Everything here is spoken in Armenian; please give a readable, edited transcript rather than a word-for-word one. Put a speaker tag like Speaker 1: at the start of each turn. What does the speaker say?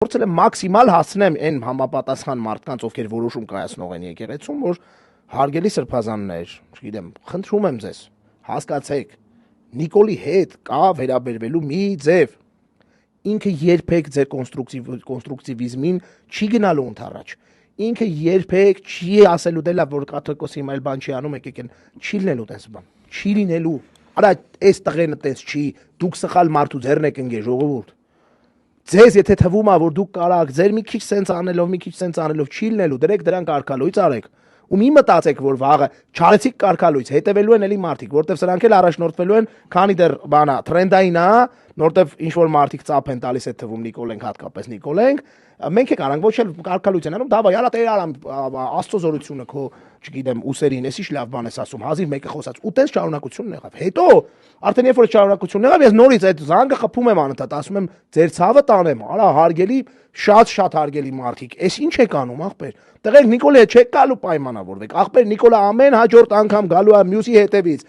Speaker 1: փորձել եմ մաքսիմալ հասցնեմ այն համապատասխան մարդկանց, ովքեր որոշում կայացնող են եկեղեցում, որ հարգելի սրբազաններ, չգիտեմ, խնդրում եմ ձեզ, հասկացեք, Նիկոլի հետ կա վերաբերվելու մի ձև, ինքը երբեք ձեր կոնստրուկտիվիզմին չի գնալու ընդառաջ, ինքը երբեք չի ասելու դե լավ, որ կաթողիկոսի հիմա էլ բան չի անում, եկեք են, չի լինելու տես բան, չի լինելու, արա այս տղենը տես չի, դուք սխալ մարդու ձեռն եք ընկել ժողովուրդ, ձեզ եթե թվում է, որ դուք կարաք ձեր մի քիչ սենց անելով չի լինելու, դրեք դրան կարգալույց արեք, ու մի մտածեք, որ վաղը չարեցիք կարգալույց, հետևելու են էլի մարդիկ, որտեվ սրանք էլ առաջնորդվելու են, քանի դեռ բանա, թրենդային է, որտեվ ինչ որ մարդիկ ծափ են տալիս այդ թվում Նիկոլենք, հատկապես Նիկոլենք, մենք եք արանք ոչ էլ կարգալույց են անում, դավայ, արա տեր արամ Աստծո զորությունը քո, չգիտեմ, ուսերին, էս ինչ լավ բան ես ասում, հազիվ մեկը խոսած, ու տես շարունակությունն եղավ։ Հետո արդեն երբ որ շարունակությունն եղավ, ես նորից այդ զանգը խփում եմ անընդհատ, ասում եմ, ձեր ցավը տանեմ, արա հարգելի, շատ հարգելի մարդիկ, էս ինչ եք անում, ախպեր։ Տղերք Նիկոլի հետ չեք գալու պայմանավորվեք, ախպեր Նիկոլը ամեն հաջորդ անգամ գալու է մյուսի հետևից։